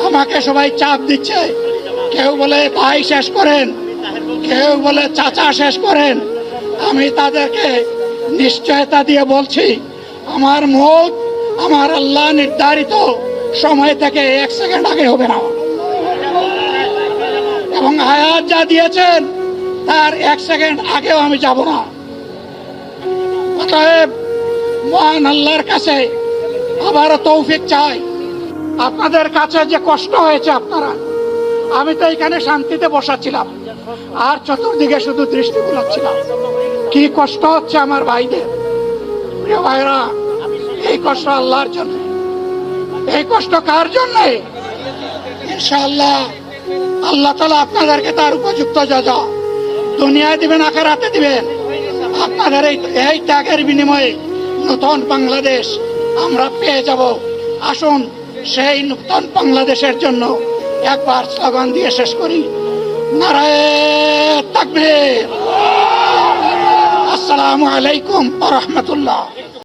আমাকে সবাই চাপ দিচ্ছে, কেউ বলে ভাই শেষ করেন, কেউ বলে চাচা শেষ করেন। আমি তাদেরকে নিশ্চয়তা দিয়ে বলছি, আমার মত আমার আল্লাহ নির্ধারিত সময় থেকে 1 সেকেন্ড আগে হবে না, এবং হায়াত যা দিয়েছেন তার 1 সেকেন্ড আগেও আমি যাব না। অতএব মহান আল্লাহর কাছে আবারও তৌফিক চাই। আপনাদের কাছে যে কষ্ট হয়েছে আপনারা, আমি তো এখানে শান্তিতে বসাছিলাম আর চতুর্দিকে শুধু দৃষ্টি বুলাচ্ছিলাম। কি কষ্ট হচ্ছে আমার ভাইদের। প্রিয় ভাইরা, এই কষ্ট আল্লাহর জন্য। এই কষ্ট কার জন্য? ইনশাআল্লাহ আল্লাহ তাআলা আপনাদেরকে তার উপযুক্ত যা দুনিয়ায় দিবেন, আখিরাতে দিবেন। আপনাদের এই ত্যাগের বিনিময়ে নতুন বাংলাদেশ আমরা পেয়ে যাব। আসুন সেই নতুন বাংলাদেশের জন্য একবার স্লোগান দিয়ে শেষ করি, নারায়ে তাকবীর। আসসালামু আলাইকুম ওয়া রাহমাতুল্লাহ।